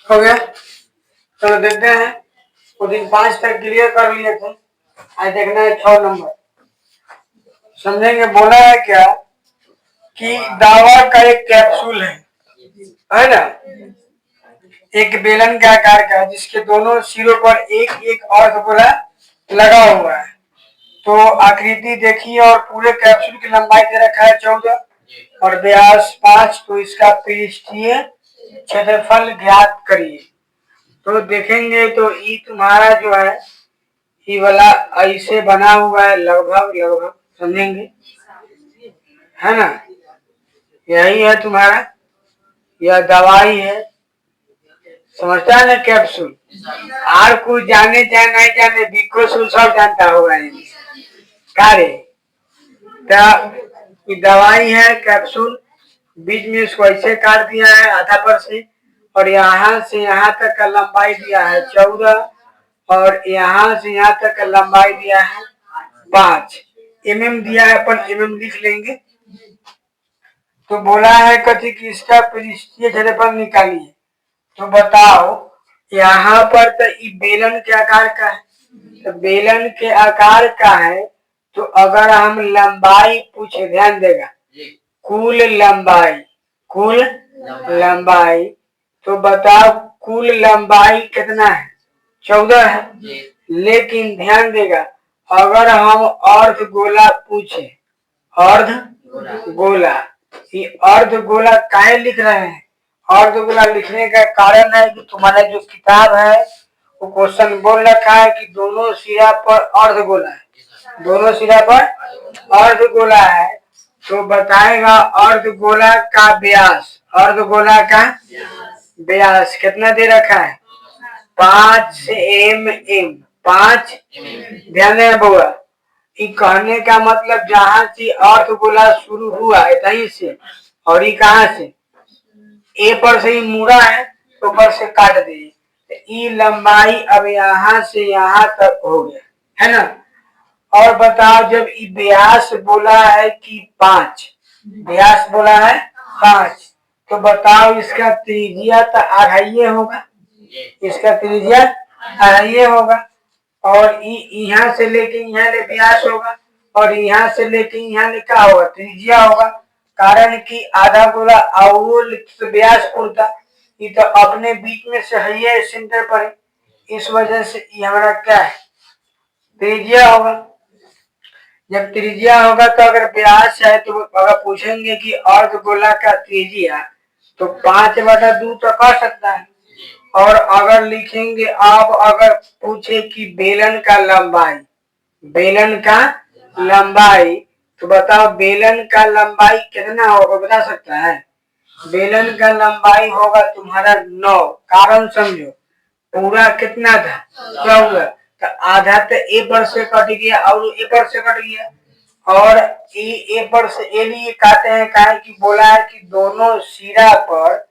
हो गया। चलो देखते हैं। वो दिन 5 तक क्लियर कर लिए थे, आज देखना है 6 नंबर। समझेंगे। बोला है क्या कि दवा का एक कैप्सूल है ना, एक बेलन के आकार का, जिसके दोनों सिरों पर एक एक अर्धगोला लगा हुआ है। तो आकृति देखिए और पूरे कैप्सूल की लंबाई दे रखा है 14 और व्यास 5। तो इसका पृष्ठीय क्षेत्रफल ज्ञात करिए। तो देखेंगे तो ई तुम्हारा जो है, ई वाला ऐसे बना हुआ है लगभग लगभग, समझेंगे है ना। यही है तुम्हारा, यह दवाई है, समझता है ना। कैप्सूल और कुछ जाने चाहे नहीं जाने, बिकोसूल सब जानता होगा कार्य। दवाई है कैप्सूल, बीच में इसको ऐसे काट दिया है आधा पर और यहाँ से यहाँ तक का लंबाई दिया है 14 और यहाँ से यहाँ तक का लंबाई दिया है 5 mm दिया है। अपन mm लिख लेंगे। तो बोला है कथी कि इसका पृष्ठीय क्षेत्रफल निकालिए। तो बताओ, यहाँ पर तो बेलन के आकार का है, तो बेलन के आकार का है। तो अगर हम लंबाई पूछे, ध्यान देगा, कुल लंबाई, तो बताओ कुल लंबाई कितना है? 14 है। लेकिन ध्यान देगा, अगर हम अर्धगोला पूछे, अर्धगोला, ये अर्धगोला काहे लिख रहे हैं? अर्धगोला लिखने का कारण है कि तुम्हारा जो किताब है वो क्वेश्चन बोल रखा है कि दोनों सिरा पर अर्धगोला है, दोनों सिरा पर अर्धगोला है। तो बताएगा अर्धगोला का व्यास, अर्धगोला का व्यास कितना दे रखा है? 5 mm, 5। ध्यान देना बउआ, कहने का मतलब जहां से अर्धगोला शुरू हुआ है कहीं से, और ये कहां से, ए पर से ही मुड़ा है तो ऊपर से काट दीजिए। तो ई लंबाई अब यहाँ से यहाँ तक हो गया, है ना। और बताओ, जब ई व्यास बोला है कि 5, व्यास बोला है 5, तो बताओ इसका त्रिज्या तो 2.5 होगा, इसका त्रिज्या 2.5 होगा। और यहाँ से लेके यहाँ ले व्यास होगा और यहाँ से लेके यहाँ ले क्या होगा? त्रिज्या होगा। कारण कि आधा गोला अवल व्यास पूर्ता, ये तो अपने बीच में से है सेंटर पर, इस वजह से ये हमारा क्या है? त्रिज्या होगा। जब त्रिज्या होगा तो अगर व्यास है तो अगर पूछेंगे कि अर्धगोला का त्रिज्या, तो 5/2 तो कर सकता है। और अगर लिखेंगे, अब अगर पूछे कि बेलन का लंबाई, बेलन का लंबाई, तो बताओ बेलन का लंबाई कितना होगा? बता सकता है? बेलन का लंबाई होगा तुम्हारा 9। कारण समझो, पूरा कितना था? 14। तो आधा तो ए पर से कट गया और ए पर से कट गया, और ए पर से ए लिए काटे हैं काहे कि बोला है कि दोनों सिरा पर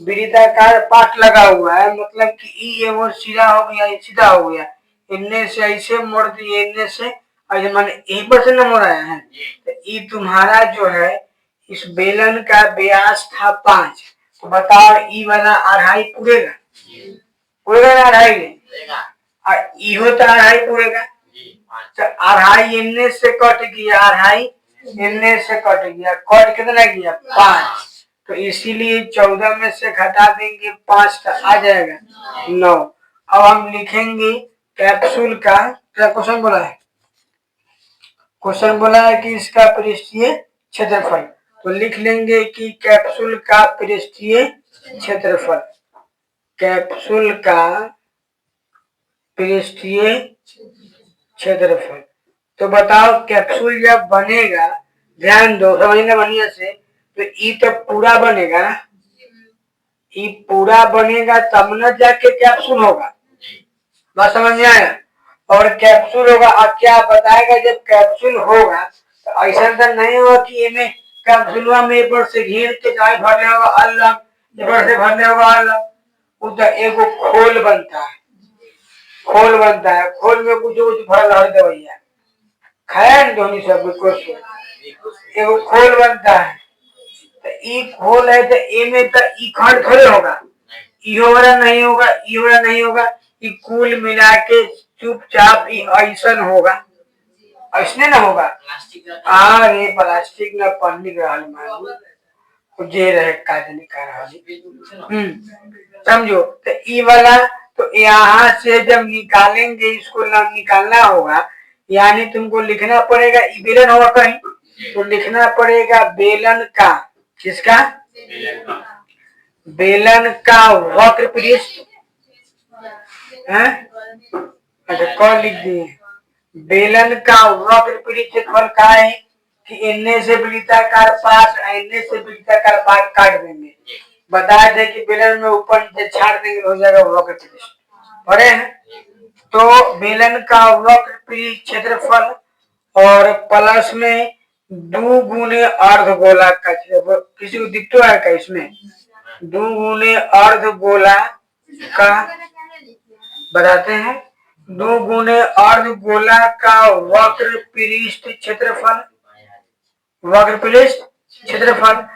वृत्ताकार पाट लगा हुआ है, मतलब कि ई एगो सिरा हो गया, सीधा हो गया, इनने से ऐसे मोड़ दिए, इनने से ऐसे, माने यहीं पर से न मोड़ा है। तो ई तुम्हारा जो है, इस बेलन का व्यास था 5, तो बताओ ई वाला 2.5 पूरेगा? पूरेगा ना 2.5? और इहो तो 2.5 पूरेगा। तो 2.5 इनने से कट गया, 2.5 इनने से कट गया, कट कितना गया? 5। तो इसीलिए 14 में से घटा देंगे 5 तो आ जाएगा 9। अब हम लिखेंगे कैप्सूल का, क्या क्वेश्चन बोला है? क्वेश्चन बोला है कि इसका पृष्ठीय क्षेत्रफल। तो लिख लेंगे कि कैप्सूल का पृष्ठीय क्षेत्रफल, कैप्सूल का पृष्ठीय क्षेत्रफल। तो बताओ कैप्सूल जब बनेगा, ध्यान दो समझना बढ़िया से, तो ई तो पूरा बनेगा ना, ई पूरा बनेगा तब न जाके कैप्सूल होगा। बात समझ में आया? और कैप्सूल होगा, और क्या बताएगा जब कैप्सूल होगा, तो ऐसा तो नहीं होगा कि इन्हें कैप्सूलवा में पर से घेर के चाहे भरने होगा अलग, से भरने होगा अलग। वो तो एगो खोल बनता है, खोल बनता है, खोल में कुछ कुछ भर रहा दवाइया खाया धोनी सब कुछ, एगो खोल बनता है। तो ई खोल है तो ए में तो ई खंड थोड़े होगा, इहो वाला नहीं होगा, इहो वाला नहीं होगा, ये कुल मिला के चुपचाप ऐसा होगा, ऐसने ना होगा। अरे प्लास्टिक ना पन्नी जे रहे काज निकाल समझो। तो ई वाला तो यहाँ से जब निकालेंगे इसको ना निकालना होगा, यानी तुमको लिखना पड़ेगा, बेलन होगा कहीं तो लिखना पड़ेगा बेलन का, किसका? बेलन का वक्र पृष्ठ। अच्छा कौन लिख दिए? बेलन का वक्र पृष्ठ क्षेत्रफल का है कि इनने से वृत्ताकार पास, इनने से वृत्ताकार पास काट देंगे, बता दे कि बेलन में ऊपर नीचे छाड़ देंगे, हो जाएगा वक्र पृष्ठ। पढ़े हैं? तो बेलन का वक्र पृष्ठ क्षेत्रफल और प्लस में 2 गुने अर्धगोला का क्षेत्रफल, किसी को दिखता है क्या इसमें? 2 गुने अर्धगोला का बताते हैं, 2 गुने अर्धगोला का वक्र पृष्ठ क्षेत्रफल, वक्र पृष्ठ क्षेत्रफल।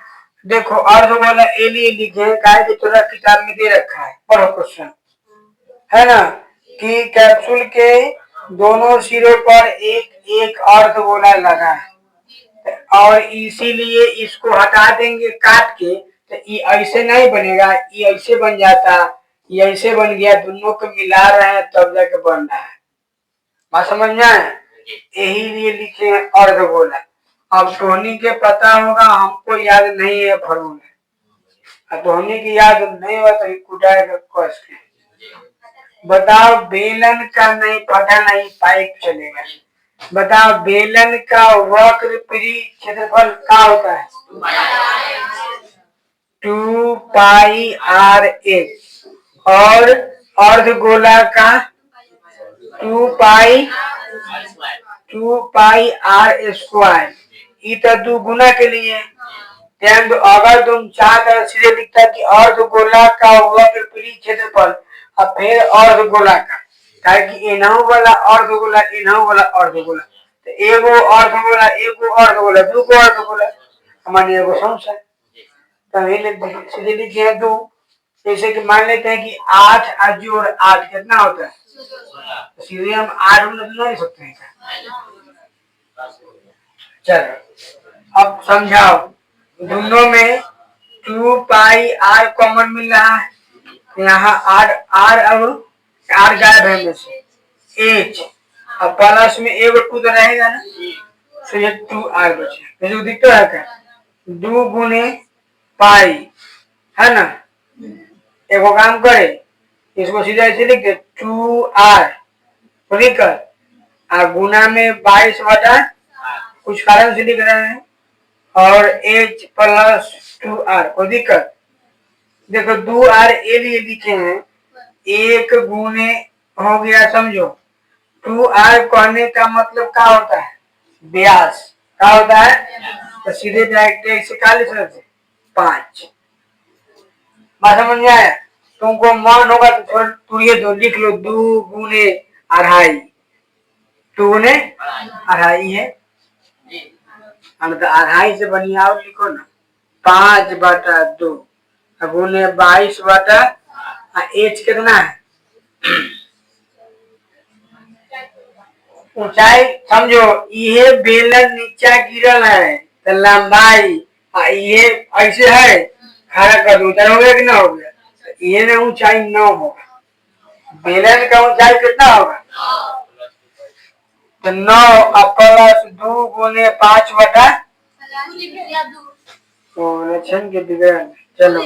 देखो अर्धगोला एलिए लिखे गाय के थोड़ा किताब में दे रखा है, पढ़ो क्वेश्चन है ना, कि कैप्सूल के दोनों सिरों पर एक एक अर्धगोला लगा है और इसीलिए इसको हटा देंगे काट के, तो ये ऐसे नहीं बनेगा, ये ऐसे बन जाता, ये ऐसे बन गया, दोनों को मिला रहे हैं तब जाके बन रहा है। बात समझ में आए? यही लिए लिखे हैं अर्धगोला। अब धोनी के पता होगा, हमको याद नहीं है फॉर्मूला, धोनी की याद नहीं हुआ तो कुटाएगा कस के। बताओ बेलन का नहीं फटा नहीं पाइप चलेगा। बताओ बेलन का वक्र पृष्ठ क्षेत्रफल क्या होता है? 2 पाई आर एच और अर्धगोला का 2 पाई आर स्क्वायर। ये तो 2 गुना के लिए। तो अगर तुम चाहते सीधे लिखता कि अर्धगोला का वक्र पृष्ठ क्षेत्रफल और फिर अर्धगोला का, ताकि इनहु वाला अर्धगोला इनहु वाला अर्धगोला, तो एगो अर्धगोला एगो अर्धगोला दूगो अर्धगोला मानिए एगो समस्या, तो सीधे लिखे 2। जैसे कि मान लेते हैं कि 8 और जोड़ 8 कितना होता है, तो सीधे हम 8 नहीं सकते हैं क्या? चलो अब समझाओ, दोनों में 2 पाई आर कॉमन मिल रहा है, यहाँ आर और आर गायब है में से एच, और प्लस में एगो 2 तो रहेगा ना, तो ये 2 आर बचे। जो दिखता है क्या? 2 गुने पाई है ना, एगो काम करे इसको सीधा ऐसे लिख दे 2 आर लिखकर, और गुना में 22 बटा कुछ कारण से लिख रहे हैं और एच प्लस 2 आर, कोई दिक्कत? देखो 2 आर ए लिए लिखे हैं, 1 गुने हो गया, समझो 2 आर कहने का मतलब क्या होता है? व्यास। क्या होता है? तो सीधे डायरेक्ट से 5। बात समझ में आया? तुमको मन होगा तो तुड़िए दो, लिख लो 2 गुने अढ़ाई, 2 गुने अढ़ाई है, तो अढ़ाई से बढ़िया और लिखो ना 5 बटा 2 गुने 22 बटा एच कितना है? ऊंचाई समझो, ये बेलन नीचा गिरल है तो लंबाई ये ऐसे है, खड़ा कर दो, हो गया कि ना हो गया? तो ये ना ऊंचाई 9 होगा, बेलन का ऊंचाई कितना होगा? तो 9 प्लस 2 गुने 5 बटा के बिगड़। चलो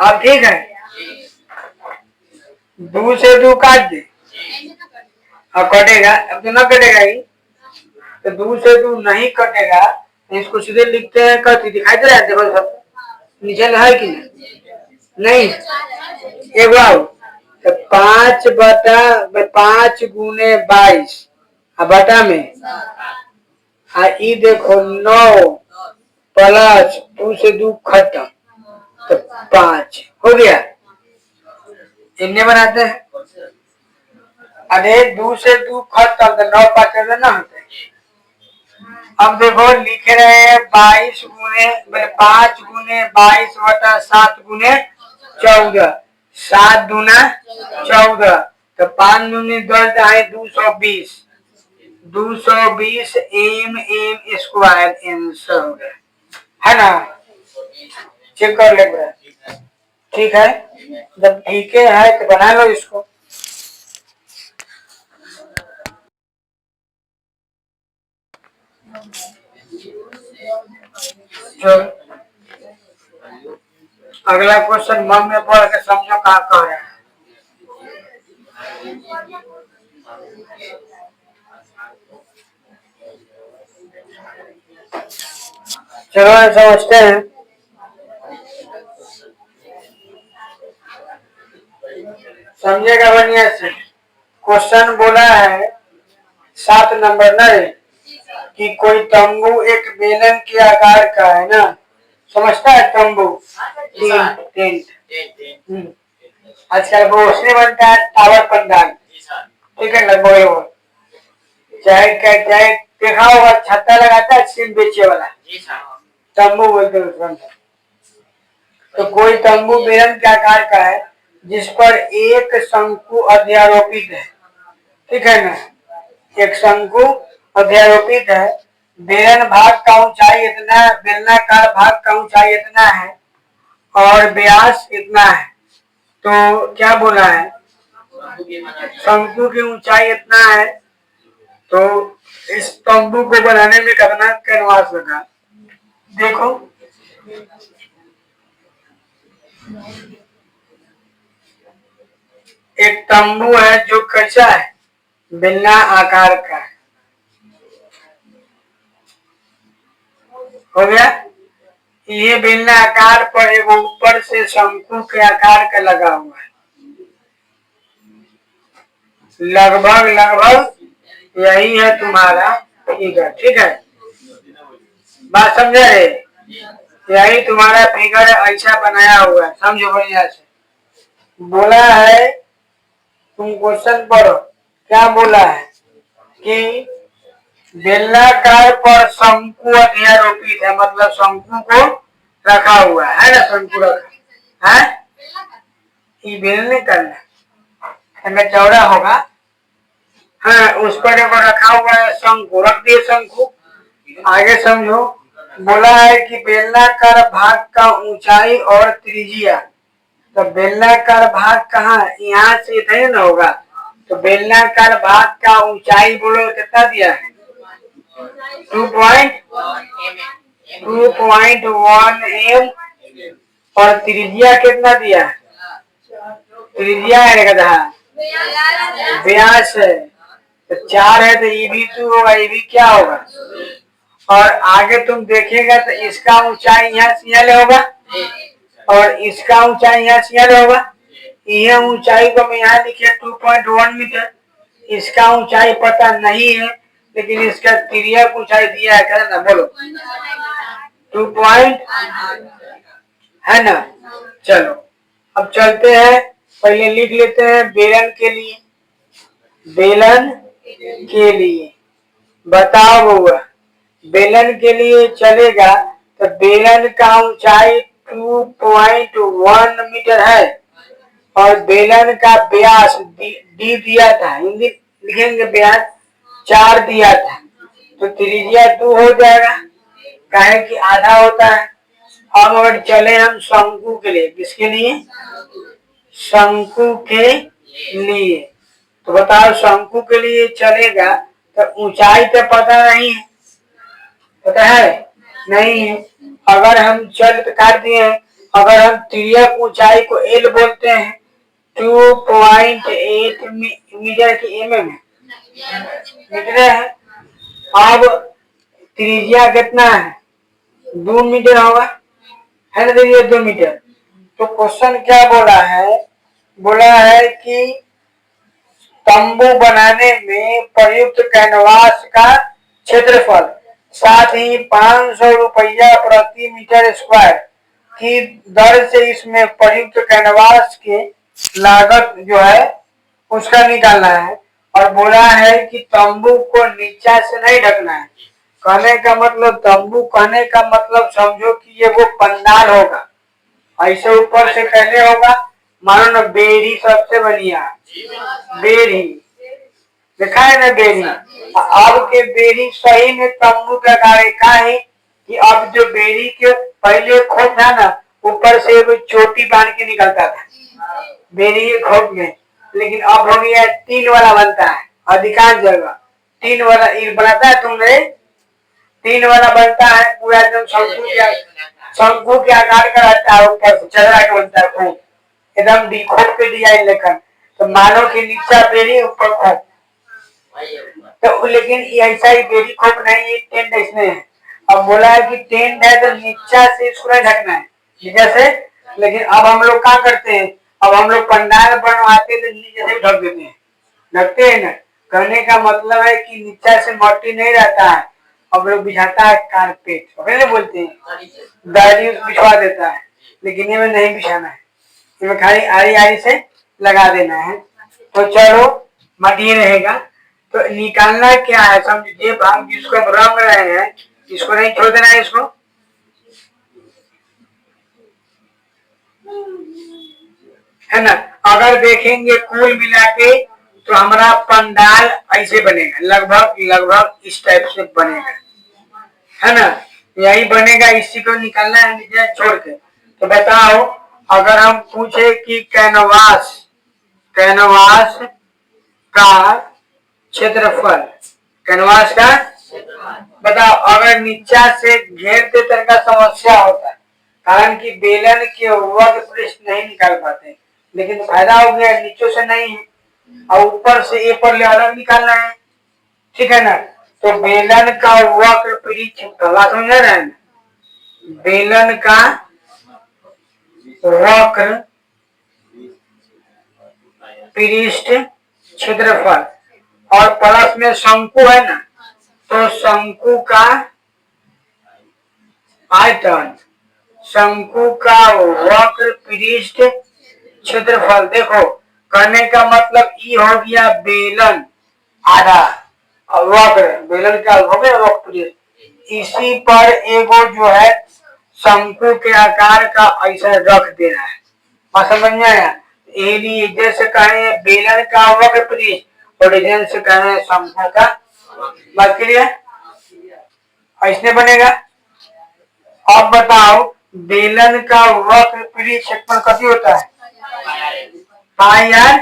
अब ठीक है, 2 से 2 काट दे, अब कटेगा, अब तो ना कटेगा ही, तो 2 से 2 नहीं कटेगा, तो इसको सीधे लिखते हैं, कट दिखाई दे रहा है, देखो सब नीचे है कि नहीं? एक बार तो 5 बटा 5 गुने 22 बटा में ई देखो 9 प्लस 2 से 2 खत्म, तो 5 हो गया। इन्हें बनाते हैं, अरे 2 से 2 खत्म तो 9 5 ना होते। अब देखो लिख रहे हैं 22 गुने 5 गुने दूने 22/7 गुने 14, 7 दूना 14, तो 5 दूनी 10 है 220, 220 एम स्क्वायर आंसर हो गया, है ना। चेक कर ले बेटा, ठीक है। जब ठीक है तो बना लो इसको। चलो अगला क्वेश्चन मन में पढ़ के समझो क्या कह रहे हैं। चलो समझते हैं। समझेगा बढ़िया से। क्वेश्चन बोला है 7 नंबर नहीं कि कोई तंबू एक बेलन के आकार का है ना, समझता है तंबू, टेंट। आजकल वो उसने बनता है टावर पंडाल, ठीक है, लगभग चाहे देखा होगा छत्ता लगाता है सिम बेचे वाला, तंबू बोलते हैं। तो कोई तंबू बेलन के आकार का है जिस पर एक शंकु अध्यारोपित है, ठीक है ना, एक शंकु अध्यारोपित है। बेलन भाग का ऊंचाई इतना है, बेलनाकार भाग का ऊंचाई इतना है और व्यास इतना है। तो क्या बोला है, शंकु की ऊंचाई इतना है, तो इस तंबू को बनाने में कितना कैनवास लगा। देखो एक तंबू है जो कैसा है, बेलना आकार का है, हो गया। ये बेलना आकार पर एक ऊपर से शंकु के आकार का लगा हुआ है, लगभग लगभग यही है तुम्हारा फिगर, ठीक है, बात समझे। यही तुम्हारा फिगर ऐसा बनाया हुआ है, समझो बढ़िया से। बोला है तुम क्वेश्चन पढ़ो, क्या बोला है कि बेलनाकार पर शंकु अध्यारोपित है, मतलब शंकु को रखा हुआ है ना, शंकु रखा है, ये बेल नहीं करना, चौड़ा होगा, हाँ, उस पर देखो रखा हुआ है शंकु, रख दिए शंकु। आगे समझो, बोला है कि बेलनाकार भाग का ऊंचाई और त्रिज्या, तो बेलनाकार भाग कहाँ, यहाँ से इधर ना होगा, तो बेलनाकार भाग का ऊंचाई बोलो कितना दिया है, 2.1 एम, और त्रिज्या कितना दिया है, त्रिज्या है गधा, व्यास है, तो 4 है, तो ये भी 2 होगा, ये भी क्या होगा। और आगे तुम देखेगा तो इसका ऊंचाई यहाँ से होगा और इसका ऊंचाई यहाँ से होगा। यह ऊंचाई को मैं यहाँ लिखे 2.1 मीटर, इसका ऊंचाई पता नहीं है, लेकिन इसका त्रिज्या ऊंचाई दिया है, क्या ना, बोलो 2 पॉइंट, है ना। चलो अब चलते हैं, पहले लिख लेते हैं बेलन के लिए, बेलन के लिए बताओ हुआ, बेलन के लिए चलेगा तो बेलन का ऊंचाई 2.1 मीटर है और बेलन का व्यास डी दिया था, हिंदी लिखेंगे व्यास 4 दिया था, तो त्रिज्या 2 हो जाएगा, काहे कि आधा होता है। अब अगर चले हम शंकु के लिए, किसके लिए, शंकु के लिए, तो बताओ शंकु के लिए चलेगा तो ऊंचाई तो पता नहीं है, पता है नहीं है। अगर हम चल काट दिए, अगर हम त्रिज्या ऊंचाई को एल बोलते हैं, 2.8 मीटर की एम एम मीटर है। अब त्रिज्या कितना है, 2 मीटर होगा, है ना, त्रिज्या 2 मीटर। तो क्वेश्चन क्या बोला है, बोला है कि तंबू बनाने में प्रयुक्त कैनवास का क्षेत्रफल, साथ ही 500 रुपया प्रति मीटर स्क्वायर की दर से इसमें प्रयुक्त कैनवास के लागत जो है उसका निकालना है। और बोला है कि तंबू को नीचा से नहीं ढकना है, कहने का मतलब तंबू कहने का मतलब समझो कि ये वो पंडाल होगा, ऐसे ऊपर से कहने होगा, मानो ना बेरी सबसे बढ़िया बेरी देखा है ना बेरी। अब के बेरी सही में तंबू का कार्य का है कि अब जो बेरी के पहले खोप था ना, ऊपर से वो चोटी बांध के निकलता था बेरी के खोप में, लेकिन अब हो गया 3 वाला बनता है अधिकांश जगह। 3 वाला बनाता है तुमने, 3 वाला बनता है पूरा एकदम शंकु के आकार का रहता है, ऊपर से चदरा के बनता है खोप एकदम खोप पे डिजाइन लेकर, तो मानो कि नीचा बेरी ऊपर खोप। तो लेकिन ऐसा ही बेरी खोप नहीं, ये टेंट इसमें है। अब बोला है कि टेंट है तो नीचा से इसको ढकना है नीचे से, लेकिन अब हम लोग क्या करते हैं, अब हम लोग पंडाल बनवाते तो नीचे से ढक देते हैं, ढकते हैं ना। कहने का मतलब है कि नीचा से मट्टी नहीं रहता है, अब लोग बिछाता है कारपेट, पहले बोलते हैं दरी बिछवा देता है, लेकिन ये में नहीं बिछाना है, इसमें खाली आरी आरी से लगा देना है। तो चलो मटी रहेगा, तो निकालना क्या है समझिए, हम जिसको रंग रहे हैं इसको नहीं छोड़ देना है, इसको है ना। अगर देखेंगे कुल मिला के तो हमारा पंडाल ऐसे बनेगा, लगभग लगभग इस टाइप से बनेगा, है ना। यही बनेगा, इसी को निकालना है नीचे छोड़ के। तो बताओ अगर हम पूछे कि कैनवास कैनवास का क्षेत्रफल, कैनवास का बताओ, अगर नीचा से घेरते तक का समस्या होता है, कारण कि बेलन के वक्र पृष्ठ नहीं निकाल पाते, लेकिन फायदा हो गया नीचे से नहीं है और ऊपर से ए पर ले अलग निकालना है, ठीक है ना। तो बेलन का वक्र पृष्ठ बात समझ रहे हैं, बेलन का वक्र पृष्ठ क्षेत्रफल और प्लस में शंकु है ना, तो शंकु का आयतन, शंकु का वक्र पृष्ठ क्षेत्रफल। देखो कहने का मतलब ये हो गया बेलन आधा और वक्र, बेलन का हो गया वक्र पृष्ठ, इसी पर एगो जो है शंकु के आकार का ऐसा रख देना है, बात समझ में आया। जैसे कहे बेलन का वक्र पृष्ठ और से कहे शंकु का, बात क्लियर ऐसने बनेगा। अब बताओ बेलन का वक्र पृष्ठ क्षेत्रफल कितना होता है, पाई आर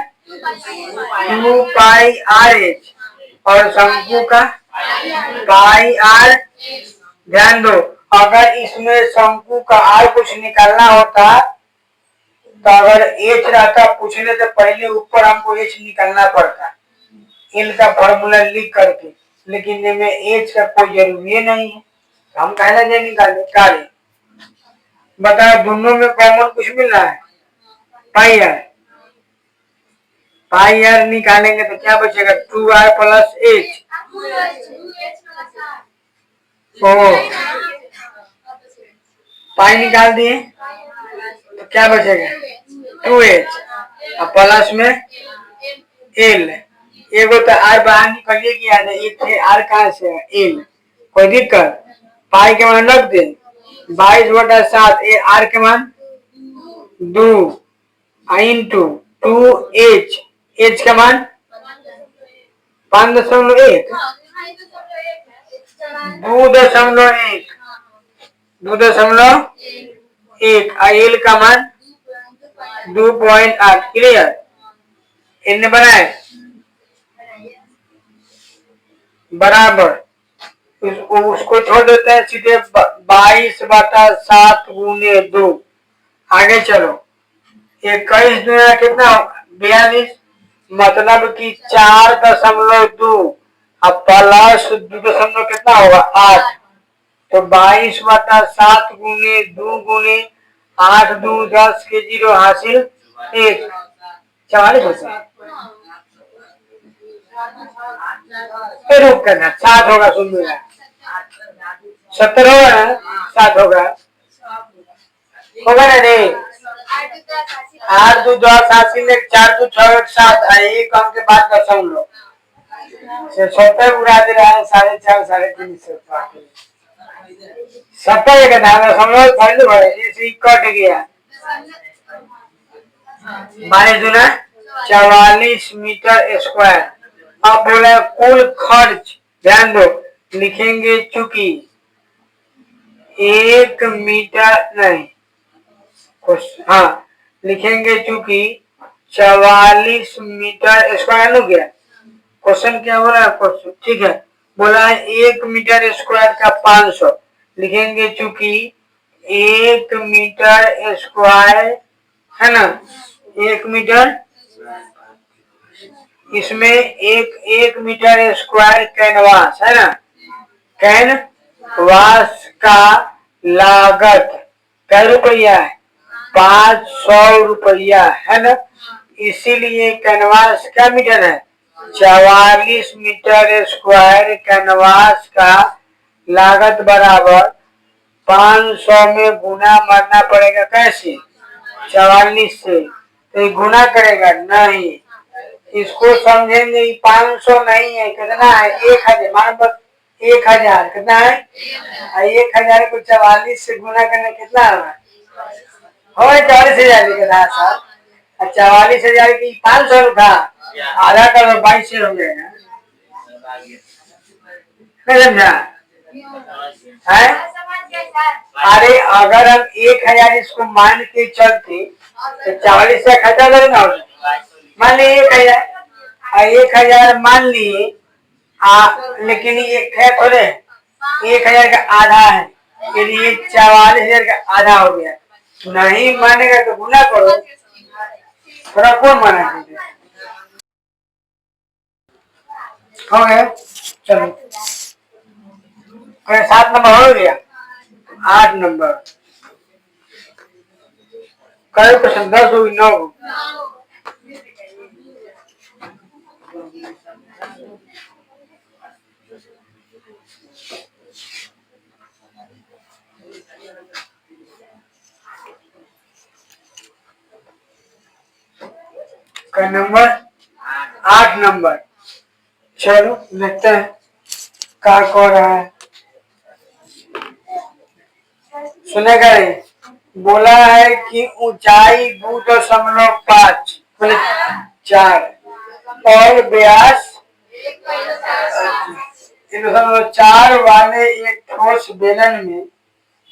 2 पाई आर एच, और शंकु का पाई आर। ध्यान दो अगर इसमें शंकु का आर कुछ निकालना होता तो अगर एच रहता पूछने से पहले ऊपर हमको एच निकालना पड़ता, एल का फॉर्मूला लिख करके, लेकिन इनमें एच का कोई जरूरी नहीं है, हम कहना नहीं निकाले कार्य। बताओ दोनों में कॉमन कुछ मिल रहा है, पाई आर, पाई आर निकालेंगे तो क्या बचेगा 2r प्लस एच, पाई निकाल दिए तो क्या बचेगा 2h और प्लस में एल, एगो तो आर बाहर निकलिए कि आर कहाँ से है एल, कोई दिक्कत। पाई के मान रख दे 22/7, ए आर के मान 2 इंटू 2h, एच का मान 5.1, 2.1 एल का मान 2.8, क्लियर। इनने बनाए बराबर, उसको छोड़ देते हैं सीधे 22/7 गुने 2, आगे चलो 21 दुनिया कितना 42, मतलब कि 4.2 अब प्लस 2 कितना होगा 8, तो 22/7 गुने 2 गुने 8 2 10 के 0 हासिल 1, 44 होता है। फिर रुक करना 7 होगा, सुन लो 70 होगा ना, 7 होगा ना रे, 8 2 10 हासिल 1, 4 2 6 1 7, एक अंक के बाद दशमलव सत्तर उड़ा दे रहा है, 4.5 350 70 का नाम है, हम लोग फंड भरे इसी कट गया। 12 × 44 मीटर स्क्वायर। अब बोला कुल खर्च, ध्यान दो, लिखेंगे चूंकि 1 मीटर नहीं, हाँ लिखेंगे चूंकि 44 मीटर स्क्वायर हो गया। क्वेश्चन क्या हो रहा है, क्वेश्चन ठीक है, बोला है 1 मीटर स्क्वायर का 500, लिखेंगे चूंकि 1 मीटर स्क्वायर है ना, 1 मीटर, इसमें एक मीटर स्क्वायर कैनवास है ना, कैनवास का लागत क्या रुपया है, 500 रुपया है ना। इसीलिए कैनवास क्या मीटर है, 44 मीटर स्क्वायर कैनवास का लागत बराबर 500 में गुना मारना पड़ेगा, कैसे, 44 से, तो गुना करेगा नहीं, इसको समझेंगे 500 नहीं है, कितना है, 1000, मान बस 1000 कितना है, 1000 को 44 से गुना करने कितना होगा, 44,000 लिखना सर, 44,000 की 500 था, आधा करो 22 से हो जाएगा, नहीं समझा है। अरे अगर हम 1000 इसको मान के चलते तो 44 से खर्चा लगना, मान ली 1000 मान लिए, लेकिन ये है थोड़े, 1000 का आधा है, ये 44,000 का आधा हो गया, नहीं मानेगा तो गुना करो, थोड़ा कौन माना हो गया। चलो 7 नंबर हो गया, 8 नंबर कल क्वेश्चन 10 हुई 9 का नंबर 8 नंबर। चलो देखते हैं क्या कह रहा है, सुनेगा नहीं, बोला है कि ऊंचाई 2.5 4 और व्यास 1.4 वाले एक ठोस बेलन में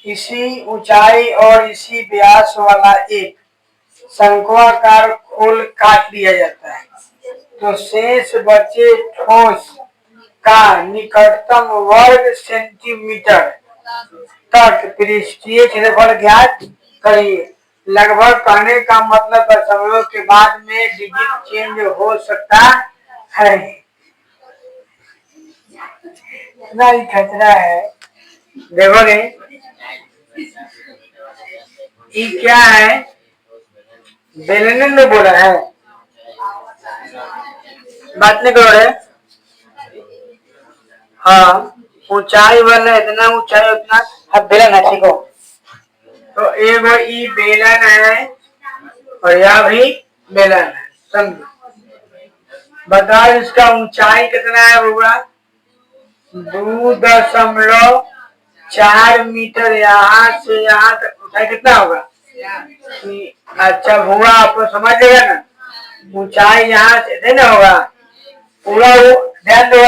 इसी ऊंचाई और इसी व्यास वाला एक शंक्वाकार खोल काट दिया जाता है, तो शेष बचे ठोस का निकटतम वर्ग सेंटीमीटर तक पृष्ठीय क्षेत्रफल ज्ञात करिए। लगभग कहने का मतलब दशमलव के बाद में डिजिट चेंज हो सकता है, इतना ही खतरा है। देखोगे ये क्या है, बेलने ने बोला है, बात नहीं करो रे, हाँ ऊंचाई वाला इतना ऊंचाई उतना बेलन है, ठीक हो, तो एगो ई बेलन है और यह भी बेलन है, समझो। बताओ इसका ऊंचाई कितना है, होगा 2.4 मीटर, यहाँ से यहाँ तक ऊंचाई कितना होगा, अच्छा हुआ, आपको समझ लेगा ना, ऊंचाई यहाँ से थे ना होगा पूरा, ध्यान दो,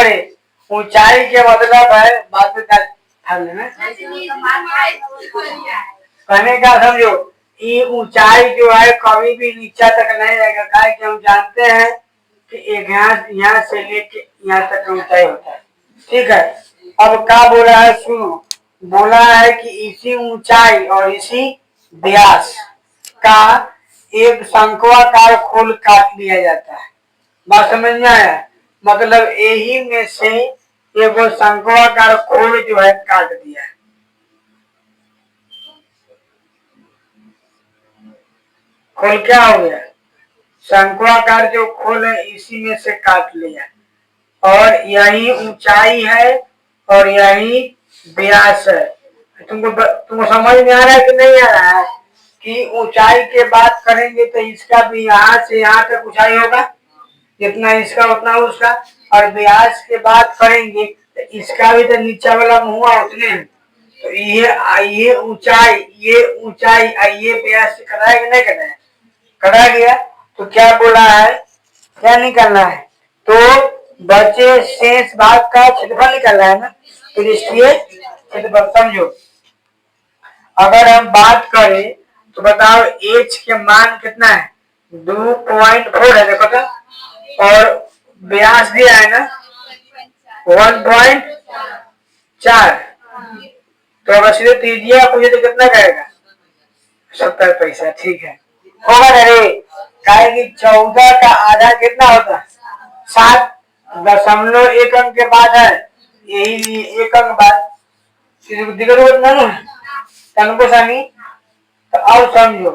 ऊंचाई के मतलब है, बात में कहने का समझो, ये ऊंचाई जो है कभी भी नीचा तक नहीं रहेगा, कि हम जानते हैं कि एक यहाँ से लेके यहाँ तक ऊंचाई होता है, ठीक है। अब क्या बोला है, सुनो, बोला है कि इसी ऊंचाई और इसी व्यास का एक शंक्वाकार खोल काट लिया जाता है, बात समझ में आया, मतलब यही में से एगो शंक्वाकार खोल जो है काट दिया है, खोल क्या हो गया, शंक्वाकार जो खोल है इसी में से काट लिया, और यही ऊंचाई है और यही व्यास है। तुमको समझ में आ रहा है कि नहीं आ रहा है, कि ऊंचाई के बात करेंगे तो इसका भी यहाँ से यहाँ तक ऊंचाई होगा, जितना इसका उतना उसका, और व्यास की बात करेंगे तो इसका भी तो नीचा वाला मुँह उतने हैं। तो ये ऊंचाई ये व्यास से कटा है कि नहीं कटा है? कटा गया। तो क्या बोला है, क्या निकालना है? तो बचे शेष भाग का क्षेत्रफल निकालना है ना, पृष्ठीय क्षेत्रफल। समझो, अगर हम बात करें तो बताओ h के मान कितना है? 2.4 है, देखो तो। और व्यास दिया है ना 1.4। तो अगर सीधे त्रिज्या पूछे तो कितना कहेगा? 70 पैसा। ठीक है, होगा ना रे? काहे कि 14 का आधा कितना होता है? 7.1 अंक के बाद है, यही एक अंक बाद दिक्कत उतना ना तनको सानी। तो अब समझो,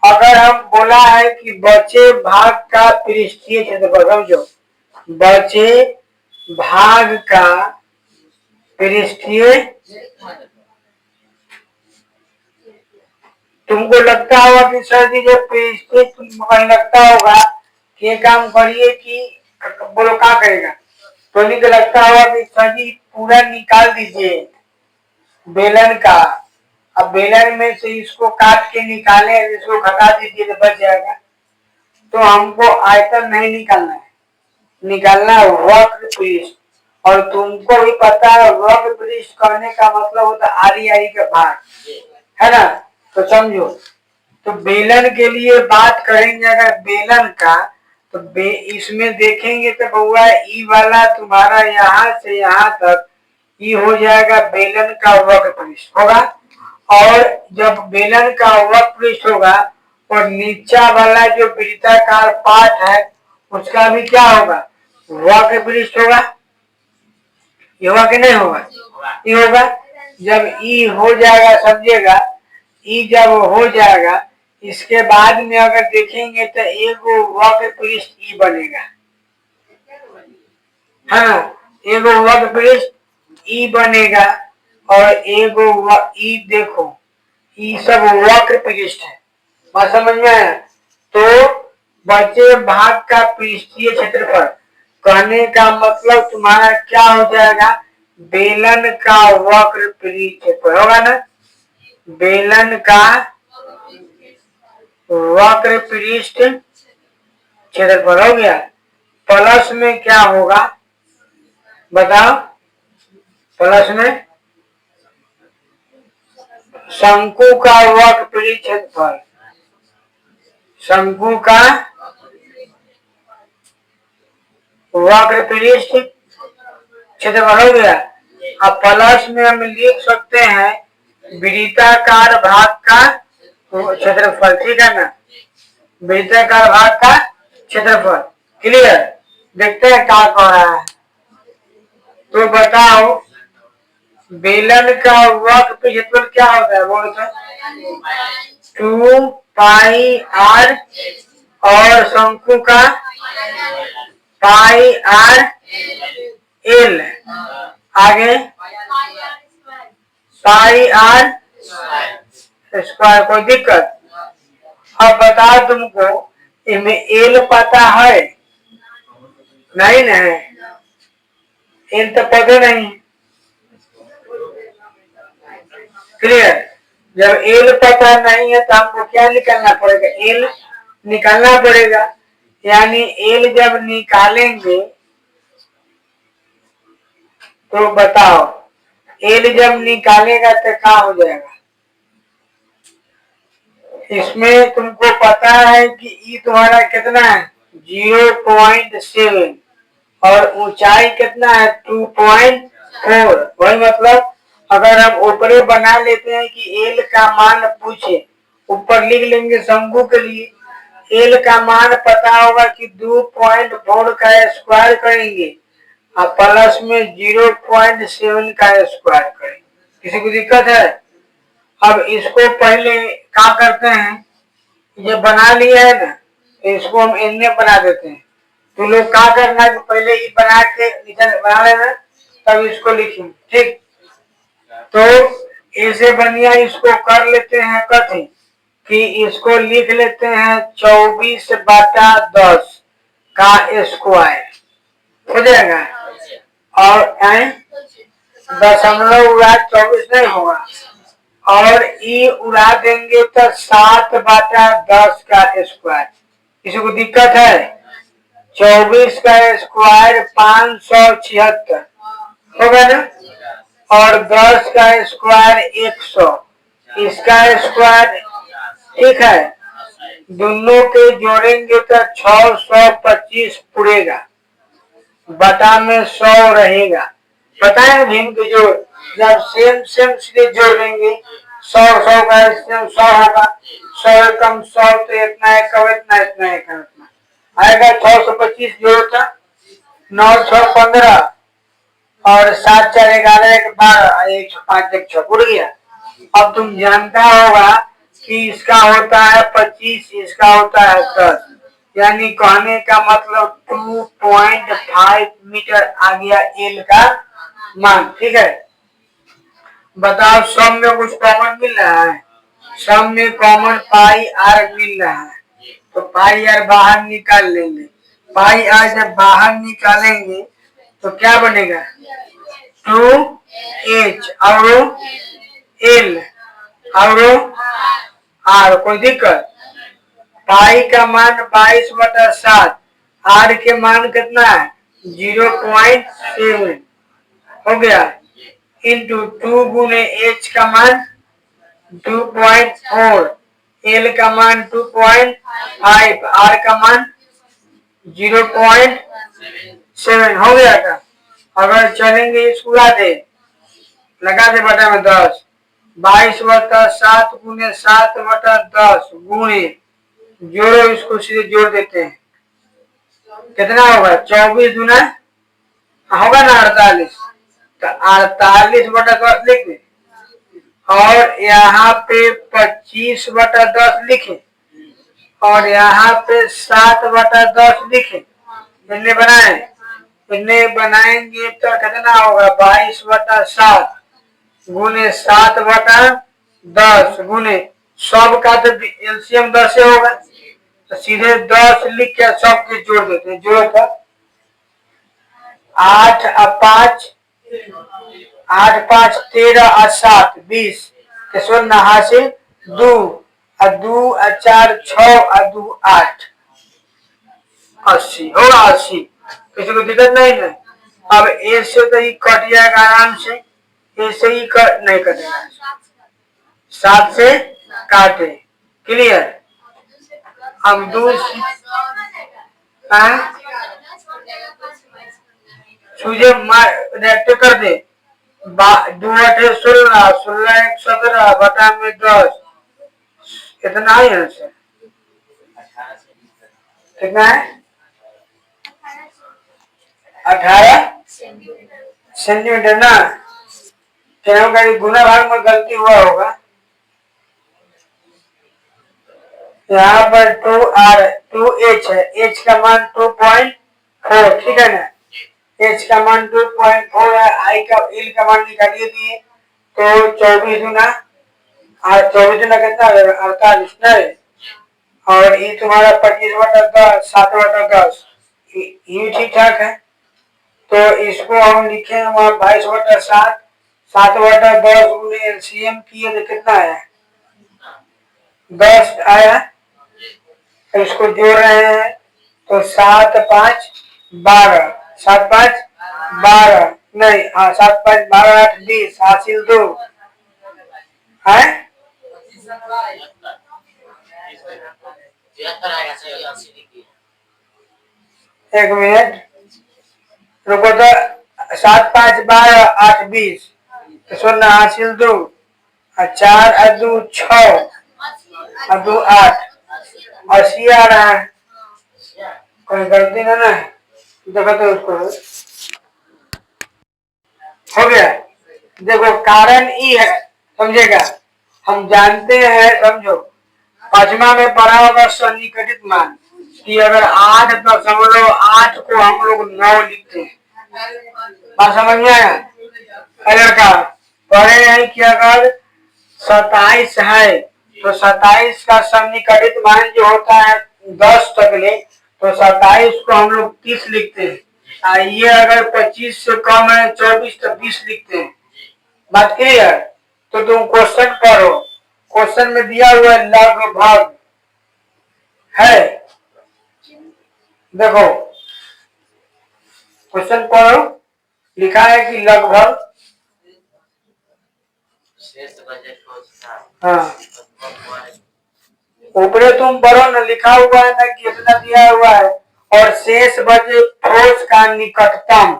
अगर हम बोला है कि बचे भाग का पृष्ठीय क्षेत्रफल, समझो बचे भाग का पृष्ठीय, तुमको लगता होगा कि सर जी जब पृष्ठीय, तुमको लगता होगा कि ये काम करिए कि बोलो क्या करेगा, तो नहीं तो लगता होगा कि सर जी पूरा निकाल दीजिए बेलन का। अब बेलन में से इसको काट के निकाले, इसको घटा दीजिए तो बच जाएगा। तो हमको आयतन नहीं निकालना है, निकालना है वक्र पृष्ठ। और तुमको भी पता है वक्र पृष्ठ करने का मतलब होता है आरी आरी का भाग, है ना? तो समझो, तो बेलन के लिए बात करेंगे अगर बेलन का, तो इसमें देखेंगे तो बउआ ई वाला तुम्हारा यहाँ से यहाँ तक ये हो जाएगा बेलन का वक्र पृष्ठ होगा। और जब बेलन का वक्र पृष्ठ होगा और नीचा वाला जो वृत्ताकार पार्ट है उसका भी क्या होगा? वक्र पृष्ठ होगा। ये होगा कि नहीं होगा? ये होगा। जब ई हो जाएगा, समझिएगा, ई जब हो जाएगा इसके बाद में अगर देखेंगे तो एक वक्र पृष्ठ ई बनेगा, हाँ, एक वक्र पृष्ठ ई बनेगा। और एक ई देखो, ई सब वक्र पृष्ठ है, बात समझ में आया? तो बचे भाग का पृष्ठीय क्षेत्रफल कहने का मतलब तुम्हारा क्या हो जाएगा? बेलन का वक्र पृष्ठ क्षेत्रफल होगा ना, बेलन का वक्र पृष्ठ क्षेत्रफल हो गया। प्लस में क्या होगा बताओ? प्लस में शंकु का वक्र पृष्ठ क्षेत्रफल, शंकु का वक्र पृष्ठ क्षेत्रफल हो गया। अब प्लस में हम लिख सकते हैं वृत्ताकार भाग का क्षेत्रफल, ठीक है ना? वृत्ताकार भाग का क्षेत्रफल, क्लियर? देखते हैं क्या कह रहा है। तो बताओ बेलन का वक्र क्षेत्रफल क्या होता है? बोलते हैं 2 पाई आर और शंकु का पाई आर एल, आगे पाई आर स्क्वायर। कोई दिक्कत? अब बताओ तुमको इसमें एल पता है? नहीं ना, एल तो पता नहीं, क्लियर? जब एल पता नहीं है तो हमको क्या निकालना पड़ेगा? एल निकालना पड़ेगा। यानी एल जब निकालेंगे तो बताओ एल जब निकालेगा तो क्या हो जाएगा? इसमें तुमको पता है कि ई तुम्हारा कितना है? 0.7 और ऊंचाई कितना है? 2.4। वही मतलब अगर हम ऊपरे बना लेते हैं कि एल का मान पूछे, ऊपर लिख लेंगे शंकु के लिए एल का मान पता होगा कि 2.4 का स्क्वायर करेंगे और प्लस में 0.7 का स्क्वायर करेंगे। किसी को दिक्कत है? अब इसको पहले क्या करते हैं, ये बना लिया है ना, इसको हम एन बना देते हैं। तो लोग क्या करना है कि पहले ये बना के नीचे बना लेना, तब इसको लिखेंगे, ठीक? तो ऐसे बनिया इसको कर लेते हैं कथी कि इसको लिख लेते हैं 24/10 का स्क्वायर। हो जाएगा। और दशमलव उड़ा 24 नहीं होगा। और ई उड़ा देंगे तो 7/10 का स्क्वायर। किसी को दिक्कत है? 24 का स्क्वायर 576 होगा ना। और 10 का स्क्वायर 100, इसका स्क्वायर ठीक है। दोनों के जोड़ेंगे तो 625 पुड़ेगा, बटा में 100 रहेगा। पता है भीम के जोड़, जब सेम सेम सीधे जोड़ देंगे 100 का 100 होगा। 100 कम 100 तो इतना है, कब इतना, इतना है, कब इतना आएगा। 625 जोड़ो था, 9 6 15 और 7 4 11 1 12 1 5 1 6 उड़ गया। अब तुम जानता होगा कि इसका होता है 25, इसका होता है 10, यानी कहने का मतलब 2.5 मीटर आ गया एल का मान। ठीक है, बताओ सब में कुछ कॉमन मिल रहा है? सब में कॉमन पाई आर मिल रहा है, तो पाई आर बाहर निकाल लेंगे। पाई आर जब बाहर निकालेंगे तो क्या बनेगा? 2h और एल और आर। कोई दिक्कत? पाई का मान 22/7, आर के मान कितना है? 0.7 हो गया, इंटू 2 गुने एच का मान 2.4, एल का मान 2.5, आर का मान 0.7 हो गया था। अगर चलेंगे इसको लगा दे बटा में 10, 22/7 गुने 7/10 गुणे, जोड़ो इसको, सीधे जोड़ देते हैं। कितना होगा? 24 गुना होगा ना 48, तो 48/10 लिख दे। और यहाँ पे 25/10 लिखे, और यहाँ पे 7/10 लिखे। इतने बनाए, इतने बनाएंगे तो कितना होगा? 22/7 गुने 7/10 गुने, सब का तो एलसीएम 10 होगा, तो सीधे 10 लिख के सबके जोड़ देते हैं। जोड़ो तो 8 और 5, 8 5 13 और 7 20, किशोर नहा से 2 और 2 और 4 6 और 2 8, 80 होगा। 80, किसी को दिक्कत नहीं है। अब ए से तो ही कट जाएगा आराम से, ऐसे ही कट नहीं कटेगा, 7 से काटे। क्लियर? अब 2 सूझे रेक्ट कर दे। 2 8 16, 16 1 17 बटा में 10, कितना है यहाँ से? कितना है? 18 सेंटीमीटर ना। गुना भाग में गलती हुआ होगा। यहाँ पर 2h है, h का मान 2.4, ठीक है ना। h का मान 2.4 है, i का l का मान निकालिए दिए, तो 24 गुना 24 गुना कितना 48 नहीं, और ये तुम्हारा 25/10 7/10, ये ठीक ठाक है। तो इसको हम लिखे वहां 22/7 7/10 गुने एलसीएम किए तो कितना आया? 10 आया। तो इसको जोड़ रहे हैं तो 7 5 12, 7 5 12 नहीं, हाँ 7 5 12 8 20, हासिल 2 है। एक मिनट रुको, तो 7 5 12 8 20, तो सुनना हासिल 2 और 4 और 2 6 और 2 8, 80 आ रहा है। कोई गलती ना है, देखो तो उसको हो गया। देखो कारण ई है, समझेगा। हम जानते हैं, समझो, पांचवा में पढ़ा होगा सन्निकटित मान, कि अगर 8.8 को हम लोग 9 लिखते हैं, बात समझ में आया? अगर का पढ़े हैं कि अगर 27 है तो 27 का सन्निकटित मान जो होता है 10 तक ले, तो 27 को हम लोग 30 लिखते हैं। ये अगर 25 से कम है 24 तो 20 लिखते हैं। बात क्लियर? तो तुम क्वेश्चन पढ़ो। क्वेश्चन में दिया हुआ है लगभग है, देखो क्वेश्चन पढ़ो, लिखा है कि लगभग। हाँ ऊपरे तुम पढ़ो ना, लिखा हुआ है ना कितना दिया हुआ है, और शेष बचे ठोस का निकटतम।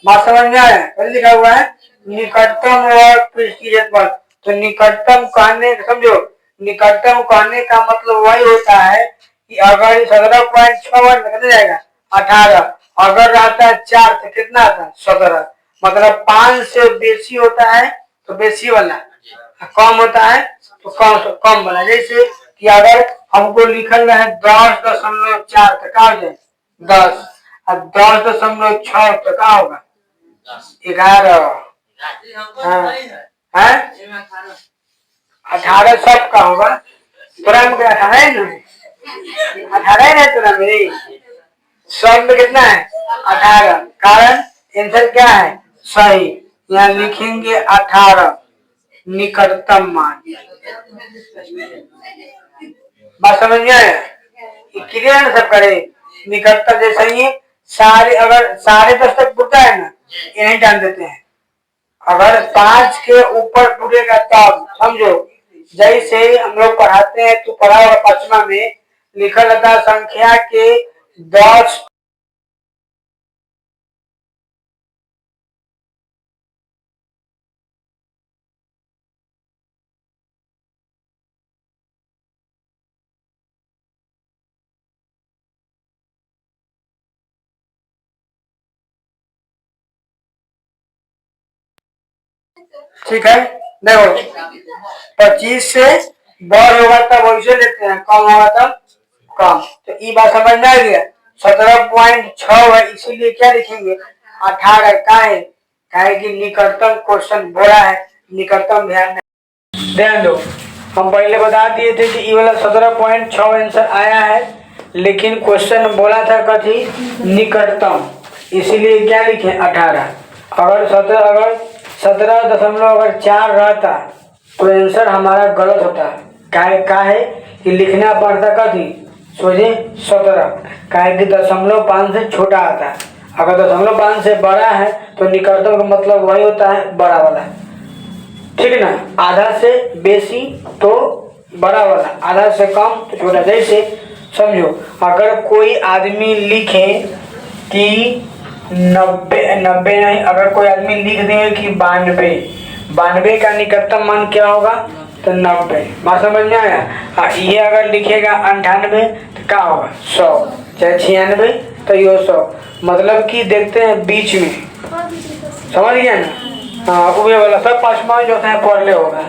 बात समझ में आया? लिखा हुआ है निकटतम और पृष्ठीय पद। तो निकटतम कहने समझो, निकटतम कहने का मतलब वही होता है कि अगर 17.6 कितना जाएगा 18, अगर रहता है 4 तो कितना आता है 17, मतलब 5 से बेसी होता है तो बेसी वाला, कम होता है तो कम वाला। जैसे कि अगर हमको लिखल है 10.4 तो क्या हो जाए 10, अब 10.6 तो क्या होगा 11। हाँ 18 सबका होगा, पूरा में 18 है ना, 18 है ना पूरा मेरी, सब में कितना है 18। कारण आंसर क्या है सही, यहाँ लिखेंगे 18 निकटतम मान। बात समझ में आया? क्लियर ना सब करे। निकटतम जैसे ही सारे, अगर साढ़े 10 तक पूछता है ना यही जान देते हैं, अगर 5 के ऊपर पूरेगा तब समझो। जैसे हम लोग पढ़ाते हैं तो पढ़ा हुआ 5वां में लिखा रहता संख्या के 10। ठीक है देखो 25 से बढ़ होगा तब वैसे लेते हैं, कम होगा तब कम। तो ये बात समझ में आ गया। 17.6 है इसीलिए क्या लिखेंगे 18 का है कि निकटतम क्वेश्चन बोला है, निकटतम ध्यान दो। हम पहले बता दिए थे कि ये वाला 17.6 आंसर आया है, लेकिन क्वेश्चन बोला था कथी निकटतम, इसीलिए क्या लिखे 18। अगर 17.4 रहता तो आंसर हमारा गलत होता। का है कि लिखना पड़ता कथी सोचे 17, काहे कि 0.5 से छोटा आता है। अगर 0.5 से बड़ा है तो निकटतम का मतलब वही होता है बड़ा वाला, ठीक ना। आधा से बेसी तो बड़ा वाला, आधा से कम तो छोटा। जैसे समझो अगर कोई आदमी लिखे कि 90 नहीं, अगर कोई आदमी लिख दे कि 92 का निकटतम मान क्या होगा तो 90। बात समझ में आया? ये अगर लिखेगा 98 तो क्या होगा 100, चाहे 96 तो ये 100। मतलब कि देखते हैं बीच में, समझ गया ना। हाँ वो वाला सब 5वां जो है पढ़ ले होगा।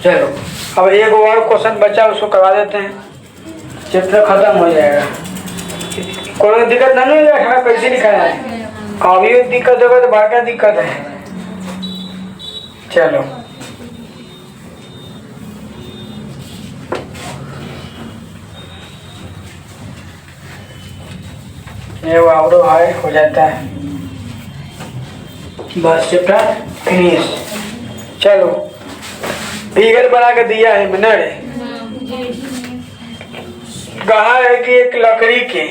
चलो अब एक और क्वेश्चन बचा उसको करवा देते हैं, चैप्टर खत्म हो जाएगा। कोई दिक्कत नहीं है, कैसे लिखा है अभी दिक्कत होगा तो बाकी दिक्कत है। चलो ये वो आउटो है हो जाता है, बस चैप्टर फिनिश। चलो फिगर बना के दिया है मैंने, कहा है कि एक लकड़ी के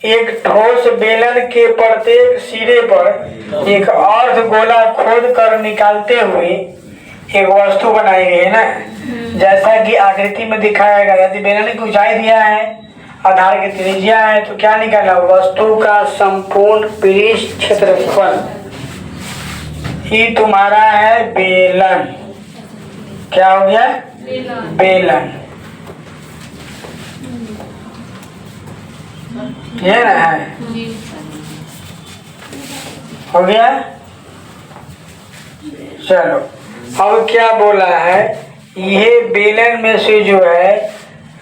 एक ठोस बेलन के प्रत्येक सिरे पर एक अर्ध गोला खोद कर निकालते हुए एक वस्तु बनाई गई है ना, जैसा कि आकृति में दिखाया गया। यदि बेलन की ऊंचाई दिया है, आधार की त्रिज्या है, तो क्या निकाला वस्तु का संपूर्ण पृष्ठ क्षेत्रफल। ये तुम्हारा है बेलन, क्या हो गया बेलन, ये ना है हो गया। चलो अब क्या बोला है, ये बेलन में से जो है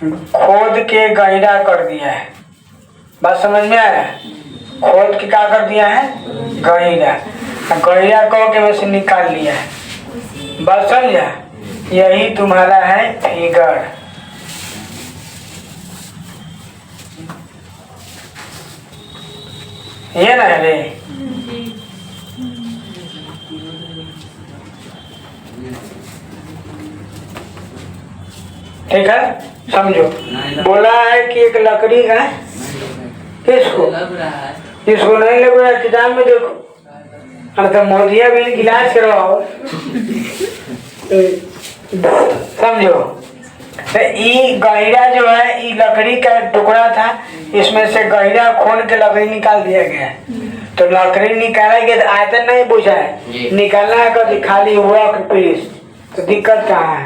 खोद के गहरा कर दिया है। बात समझ में आया? खोद के क्या कर दिया है गहरा, गहरा कह के में से निकाल लिया है। बात समझा? यही तुम्हारा है फिगर। ये ना रे, ठीक है समझो। बोला है कि एक लकड़ी का किसको जिसको नहीं लग रहा है किताब में देखो, तो मोदिया भी गिलास करवाओ समझो। तो ई गहिरा जो है ई लकड़ी का टुकड़ा था, इसमें से गहिरा खोल के लकड़ी निकाल दिया गया है। तो लकड़ी निकाला गया तो आयतन नहीं पूछा है, निकालना है कभी खाली वक्र पृष्ठ। तो दिक्कत कहाँ है?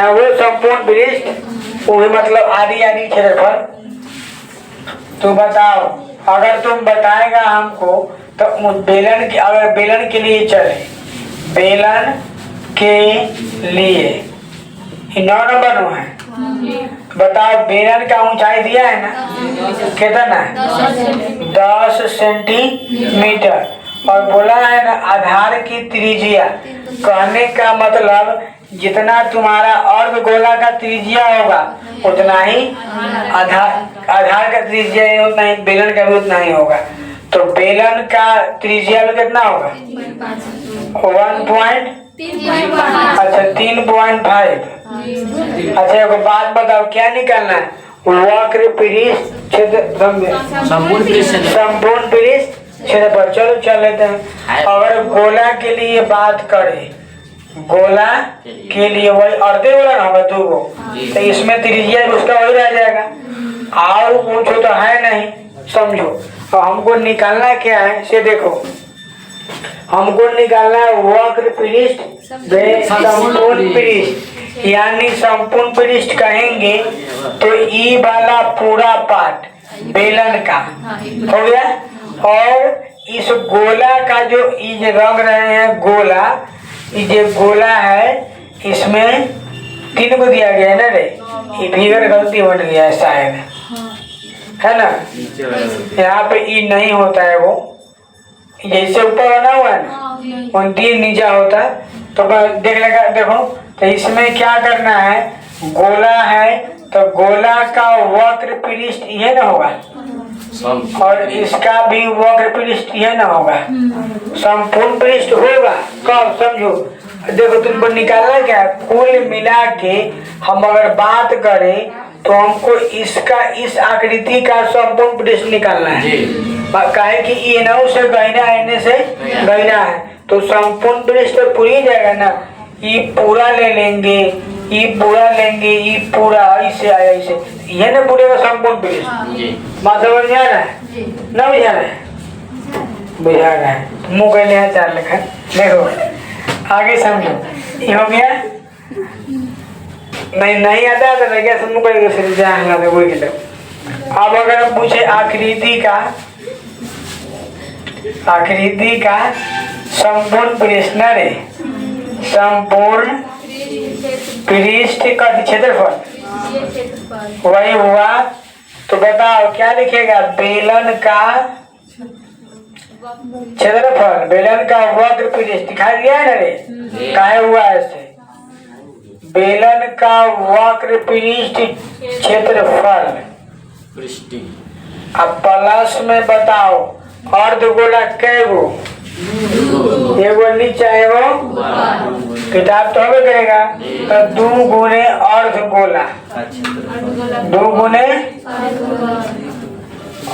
वो संपूर्ण पृष्ठ वो भी मतलब आधी आधी क्षेत्रफल। तो बताओ, अगर तुम बताएगा हमको तो बेलन की, अगर बेलन के लिए चले, बेलन के लिए 9 नंबर में है, बताओ बेलन का ऊंचाई दिया है ना, कितना है? 10 सेंटीमीटर। और बोला है ना आधार की त्रिज्या, कहने का मतलब जितना तुम्हारा अर्धगोला का त्रिज्या होगा उतना ही आधार का त्रिज्या, उतना ही बेलन का भी उतना ही होगा। तो बेलन का त्रिज्या में कितना होगा? 1 अच्छा 3.5। अच्छा एक बात बताओ, क्या निकालना है? वक्र पृष्ठ क्षेत्र संपूर्ण पृष्ठ क्षेत्रफल। चलो चल लेते हैं। अगर गोला के लिए बात करें, गोला के लिए वही अर्धे गोला ना होगा 2 गो, तो इसमें त्रिज्या उसका वही रह जाएगा, और पूछो तो है नहीं समझो। और हमको निकालना क्या है से देखो, हमको निकालना है वक्र पृष्ठ संपूर्ण पृष्ठ, यानी संपूर्ण पृष्ठ कहेंगे तो ई वाला पूरा पार्ट बेलन का हो गया। और इस गोला का जो ये रंग रहे हैं गोला, ये गोला है इसमें 3 को दिया गया है ना रे, ये फिगर गलती बन गया है शायद, है ना? यहाँ पे ई नहीं होता है, वो जैसे ऊपर बना हुआ है ना 3 नीचा होता है। तो देख लेगा, देखो तो इसमें क्या करना है, गोला है तो गोला का वक्र पृष्ठ ये ना होगा, और इसका भी वक्र पृष्ठ ये ना होगा, संपूर्ण पृष्ठ होगा। कब समझो, देखो तुमको निकालना क्या, कुल मिला के हम अगर बात करें तो हमको इसका इस आकृति का संपूर्ण पृष्ठ निकालना है। काहे कि ये ना से गहना एने से गहना है, तो संपूर्ण पृष्ठ पूरी जाएगा ना। ये पूरा ले लेंगे, ये पूरा लेंगे, ये पूरा ऐसे आया ऐसे, ये ना पूरे का संपूर्ण पृष्ठ। बात समझ आ रहा है ना? बुझा रहा है? बुझा रहा है। मुँह कहने हैं 4 लिखा, देखो आगे समझो। ये हो गया, नहीं आता तो नहीं क्या समझ कोई जान लगे कोई के। अब अगर हम पूछे आकृति का संपूर्ण पृष्ठ न रे, संपूर्ण पृष्ठ का क्षेत्रफल वही हुआ। तो बताओ क्या लिखेगा, बेलन का क्षेत्रफल, बेलन का वक्र पृष्ठ दिखाई दिया है ना रे, काहे हुआ ऐसे, बेलन का वक्र पृष्ठ क्षेत्रफल। अब प्लस में बताओ अर्धगोला कैगो, एगो नीचा एगो, किताब तो हमें करेगा तो 2 गुने अर्धगोला, 2 गुने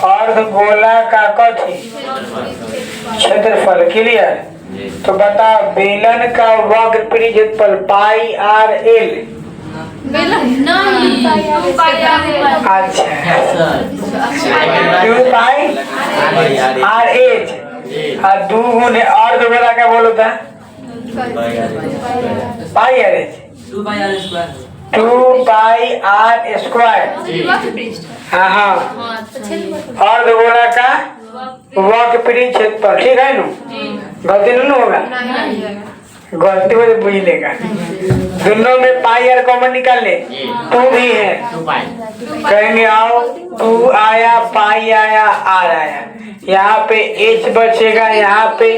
अर्धगोला का कथी क्षेत्रफल। क्लियर? तो बताओ बेलन का वक्र पृष्ठफल पाई आर एल। अच्छा 2 पाई आर एच, और 2 गुने अर्धगोला क्या बोलो था, pi r h, 2 pi r square. हाँ अर्धगोला का वक्र पृष्ठफल, ठीक है ना? गलती नहीं होगा, गलती हो तो बुझ लेगा। दोनों में पाई आर कॉमन निकाल ले, 2 भी है, कहेंगे आओ 2 आया, पाई आया, आर आया, यहाँ पे एच बचेगा, यहाँ पे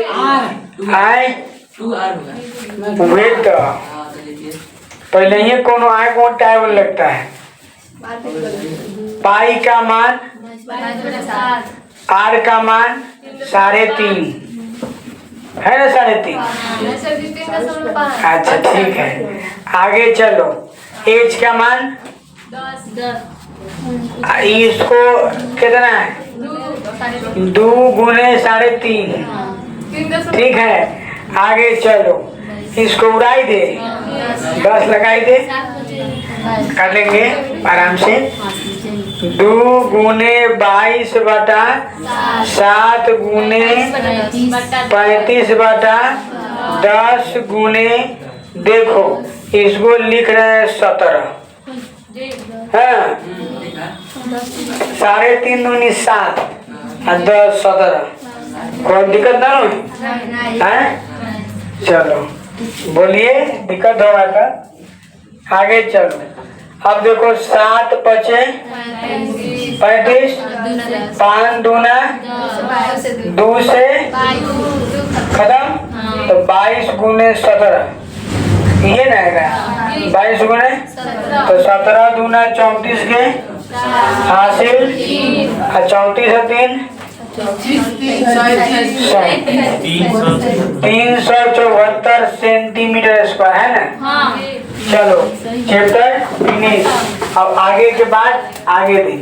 आए वेट। पहले ही कौन आए कौन टाइम लगता है, पाई का मान R का मान 3.5 है ना, 3.5। अच्छा ठीक है, आगे चलो। H का मान 10। इसको कितना है, 2 गुने 3.5। ठीक है, आगे चलो, इसको उड़ाई दे, 10 लगाई दे, कर लेंगे आराम से। 2 गुने 22 बटा 7 गुने 35 बटा 10 गुने, देखो इसको लिख रहे हैं 17। हाँ, 3.5 दूनी 7 और 10 17। कोई दिक्कत ना हो है? चलो बोलिए, दिक्कत होगा का? आगे चलो, अब देखो 7 पचे 35, 5 दूना 2 से खत्म, तो 22 गुने 17 ये ना है, 22 गुने तो 17 दूना 34 के हासिल, 34 है 3 374 सेंटीमीटर स्क्वायर है ना। चलो चैप्टर फिनिश। अब आगे के बाद आगे दिन।